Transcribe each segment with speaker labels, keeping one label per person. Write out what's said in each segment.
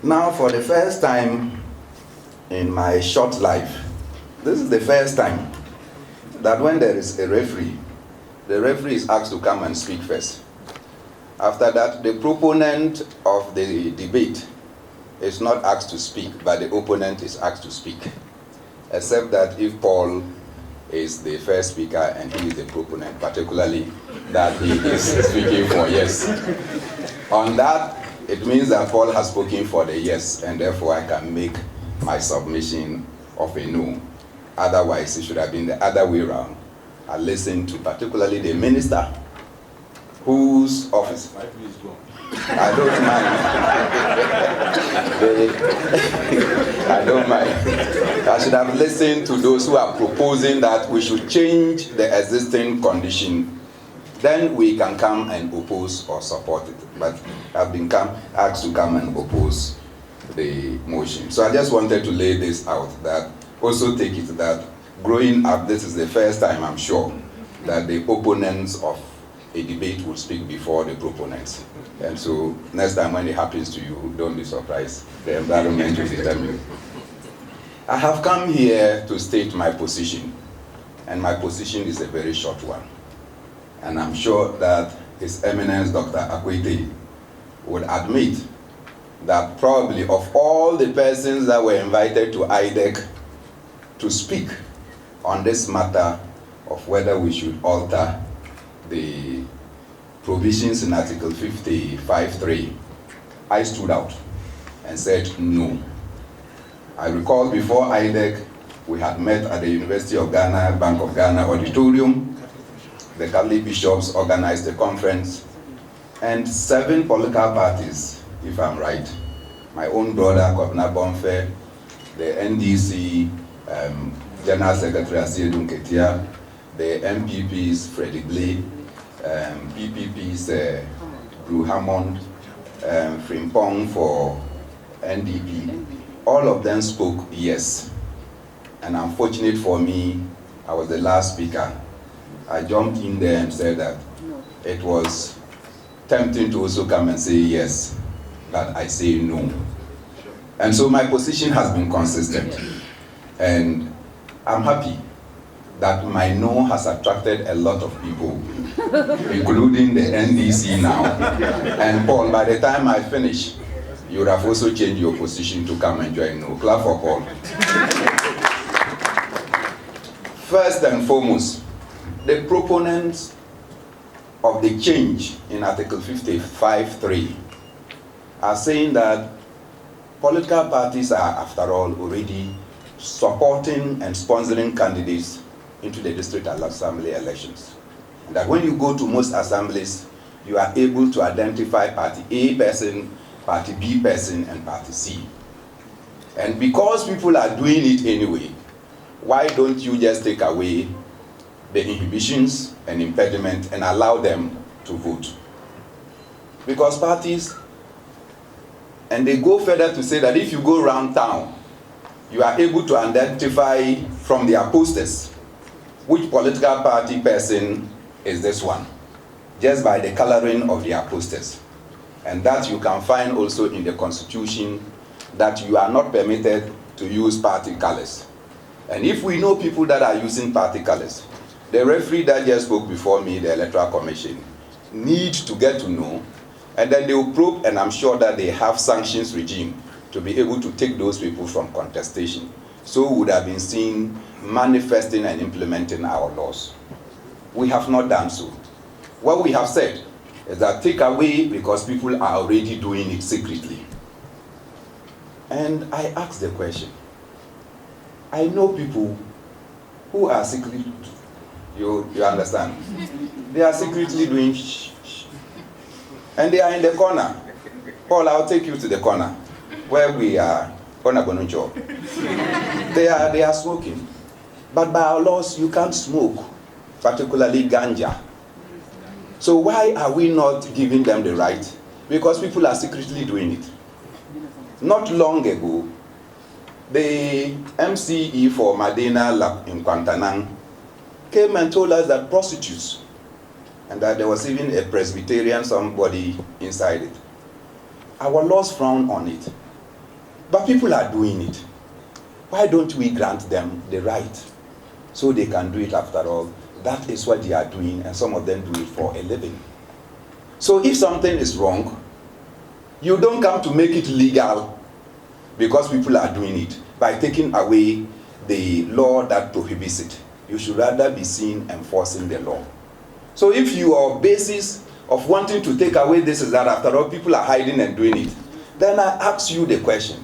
Speaker 1: Now, for the first time in my short life, this is the first time that when there is a referee, the referee is asked to come and speak first. After that, the proponent of the debate is not asked to speak, but the opponent is asked to speak. Except that if Paul is the first speaker and he is the proponent, particularly that he is speaking for yes. On that, it means that Paul has spoken for the yes, and therefore I can make my submission of a no. Otherwise, it should have been the other way around. I listened to particularly the minister whose office. I don't mind. I don't mind. I should have listened to those who are proposing that we should change the existing condition. Then we can come and oppose or support it. But I've been asked to come and oppose the motion. So I just wanted to lay this out, that also take it that growing up, this is the first time, I'm sure, that the opponents of a debate will speak before the proponents. And so next time when it happens to you, don't be surprised. The environment will determine. I have come here to state my position, and my position is a very short one. And I'm sure that His Eminence Dr. Akwete would admit that probably of all the persons that were invited to IDEC to speak on this matter of whether we should alter the provisions in Article 55.3, I stood out and said no. I recall before IDEC, we had met at the University of Ghana, Bank of Ghana auditorium. The Catholic bishops organized a conference, and 7 political parties, if I'm right, my own brother, Kwabena Bonfe, the NDC, General Secretary Asiedu Nketia, the MPPs, Freddie Blay, PPPs, Drew Hammond, Frimpong for NDP, all of them spoke yes. And unfortunate for me, I was the last speaker. I jumped in there and said that it was tempting to also come and say yes, but I say no. And so my position has been consistent. And I'm happy that my no has attracted a lot of people, including the NDC now. And Paul, by the time I finish, you would have also changed your position to come and join no. Clap for Paul. First and foremost, the proponents of the change in Article 55.3 are saying that political parties are, after all, already supporting and sponsoring candidates into the district assembly elections. And that when you go to most assemblies, you are able to identify party A person, party B person, and party C. And because people are doing it anyway, why don't you just take away the inhibitions and impediment and allow them to vote? Because parties, and they go further to say that if you go around town, you are able to identify from their posters which political party person is this one, just by the coloring of their posters. And that you can find also in the Constitution, that you are not permitted to use party colors. And if we know people that are using party colors, the referee that just spoke before me, the Electoral Commission, need to get to know, and then they will probe, and I'm sure that they have sanctions regime to be able to take those people from contestation. So we would have been seen manifesting and implementing our laws. We have not done so. What we have said is that take away because people are already doing it secretly. And I ask the question, I know people who are secretly, you understand, they are secretly doing and they are in the corner. Paul, I'll take you to the corner where we are. They are smoking. But by our laws, you can't smoke, particularly ganja. So why are we not giving them the right? Because people are secretly doing it. Not long ago, the MCE for Madina in Kuantanang came and told us that prostitutes, and that there was even a Presbyterian somebody inside it. Our laws frown on it. But people are doing it. Why don't we grant them the right so they can do it after all? That is what they are doing, and some of them do it for a living. So if something is wrong, you don't come to make it legal because people are doing it by taking away the law that prohibits it. You should rather be seen enforcing the law. So if your basis of wanting to take away this is that after all people are hiding and doing it, then I ask you the question,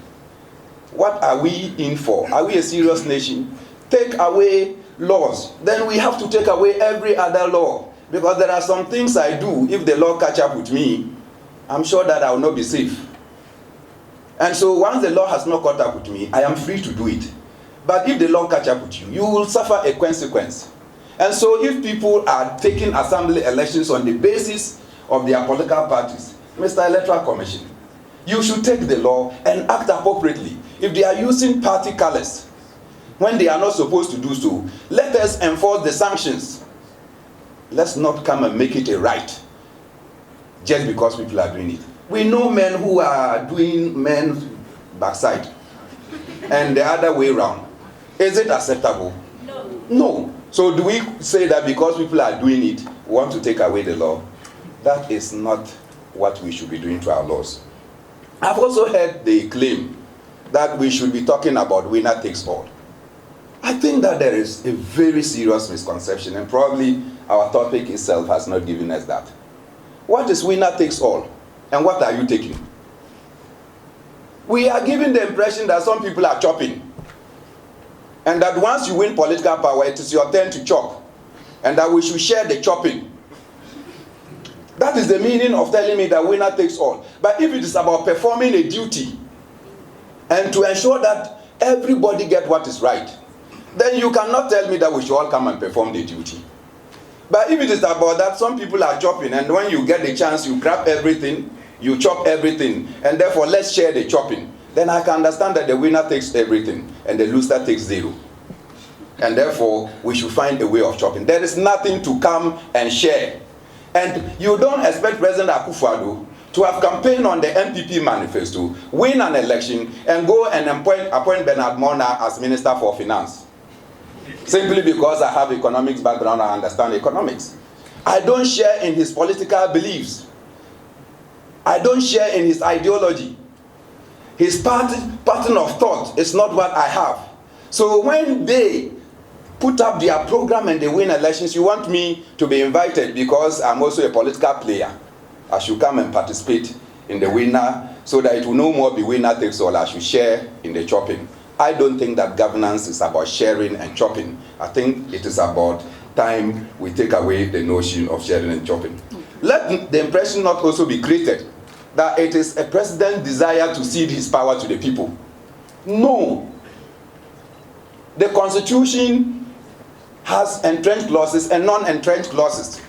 Speaker 1: what are we in for? Are we a serious nation? Take away laws, then we have to take away every other law, because there are some things I do, if the law catch up with me, I'm sure that I will not be safe. And so once the law has not caught up with me, I am free to do it. But if the law catch up with you, you will suffer a consequence. And so if people are taking assembly elections on the basis of their political parties, Mr. Electoral Commission, you should take the law and act appropriately. If they are using party colors when they are not supposed to do so, let us enforce the sanctions. Let's not come and make it a right just because people are doing it. We know men who are doing men's backside and the other way around. Is it acceptable? No. No. So do we say that because people are doing it, we want to take away the law? That is not what we should be doing to our laws. I've also heard the claim that we should be talking about winner takes all. I think that there is a very serious misconception, and probably our topic itself has not given us that. What is winner takes all? And what are you taking? We are given the impression that some people are chopping, and that once you win political power, it is your turn to chop, and that we should share the chopping. That is the meaning of telling me that winner takes all. But if it is about performing a duty and to ensure that everybody gets what is right, then you cannot tell me that we should all come and perform the duty. But if it is about that some people are chopping, and when you get the chance, you grab everything, you chop everything, and therefore let's share the chopping, then I can understand that the winner takes everything and the loser takes zero. And therefore, we should find a way of chopping. There is nothing to come and share. And you don't expect President Akufo-Addo to have campaigned on the MPP manifesto, win an election, and go and appoint Bernard Mona as Minister for Finance. Simply because I have economics background, I understand economics. I don't share in his political beliefs. I don't share in his ideology. His pattern of thought is not what I have. So when they put up their program and they win elections, you want me to be invited because I'm also a political player. I should come and participate in the winner so that it will no more be winner takes all. I should share in the chopping. I don't think that governance is about sharing and chopping. I think it is about time we take away the notion of sharing and chopping. Let the impression not also be created that it is a president's desire to cede his power to the people. No. The Constitution has entrenched clauses and non-entrenched clauses.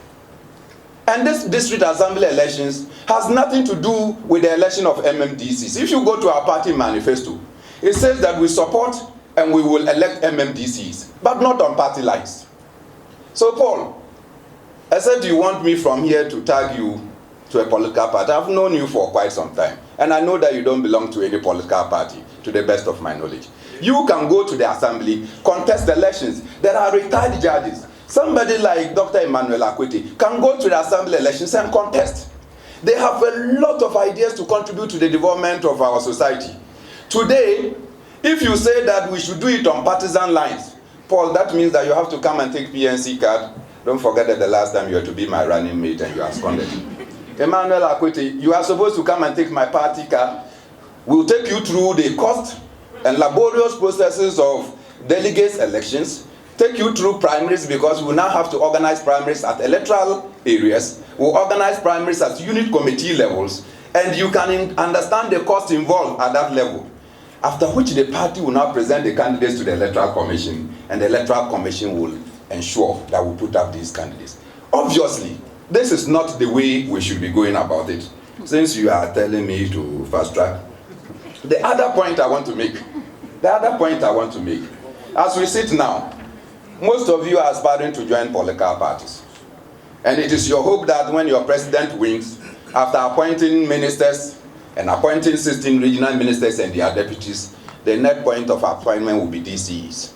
Speaker 1: And this district assembly elections has nothing to do with the election of MMDCs. If you go to our party manifesto, it says that we support and we will elect MMDCs, but not on party lines. So Paul, I said you want me from here to tag you to a political party. I've known you for quite some time, and I know that you don't belong to any political party, to the best of my knowledge. You can go to the assembly, contest elections. There are retired judges. Somebody like Dr. Emmanuel Akwete can go to the assembly elections and contest. They have a lot of ideas to contribute to the development of our society. Today, if you say that we should do it on partisan lines, Paul, that means that you have to come and take PNC card. Don't forget that the last time you were to be my running mate and you absconded. Emmanuel Akwete, you are supposed to come and take my party card. We'll take you through the cost and laborious processes of delegates elections, take you through primaries, because we now have to organize primaries at electoral areas. We'll organize primaries at unit committee levels, and you can understand the cost involved at that level. After which the party will now present the candidates to the Electoral Commission, and the Electoral Commission will ensure that we put up these candidates. Obviously, this is not the way we should be going about it, since you are telling me to fast track. The other point I want to make, as we sit now, most of you are aspiring to join political parties. And it is your hope that when your president wins, after appointing ministers and appointing 16 regional ministers and their deputies, the net point of appointment will be DCEs.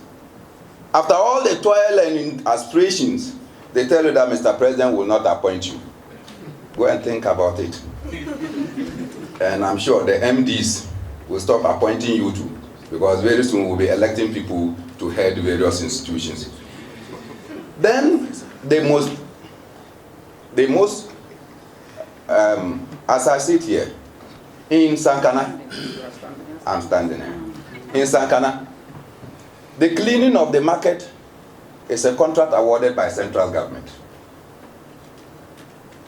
Speaker 1: After all the toil and aspirations, they tell you that Mr. President will not appoint you. Go and think about it. And I'm sure the MDs will stop appointing you too, because very soon we'll be electing people to head various institutions. Then as I sit here, in Sankana, I'm standing here. In Sankana, the cleaning of the market is a contract awarded by central government.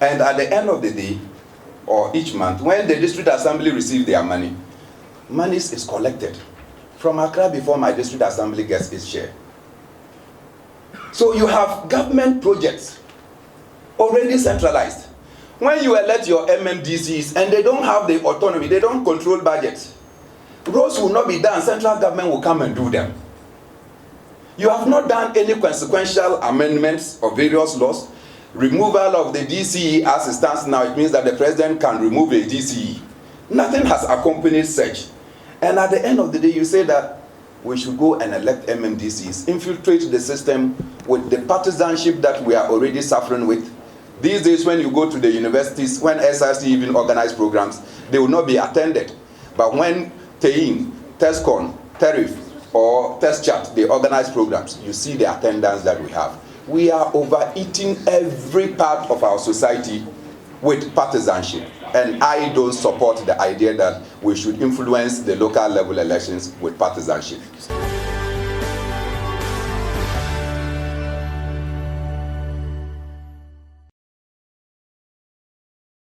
Speaker 1: And at the end of the day, or each month, when the district assembly receives their money is collected from Accra before my district assembly gets its share. So you have government projects already centralized. When you elect your MMDCs and they don't have the autonomy, they don't control budgets, roads will not be done, central government will come and do them. You have not done any consequential amendments of various laws. Removal of the DCE as it stands now, it means that the president can remove a DCE. Nothing has accompanied such. And at the end of the day, you say that we should go and elect MMDCs, infiltrate the system with the partisanship that we are already suffering with. These days, when you go to the universities, when SRC even organize programs, they will not be attended. But when TEIN, TESCON, TERIF, or TESCHAT, they organize programs, you see the attendance that we have. We are overeating every part of our society with partisanship. And I don't support the idea that we should influence the local level elections with partisanship.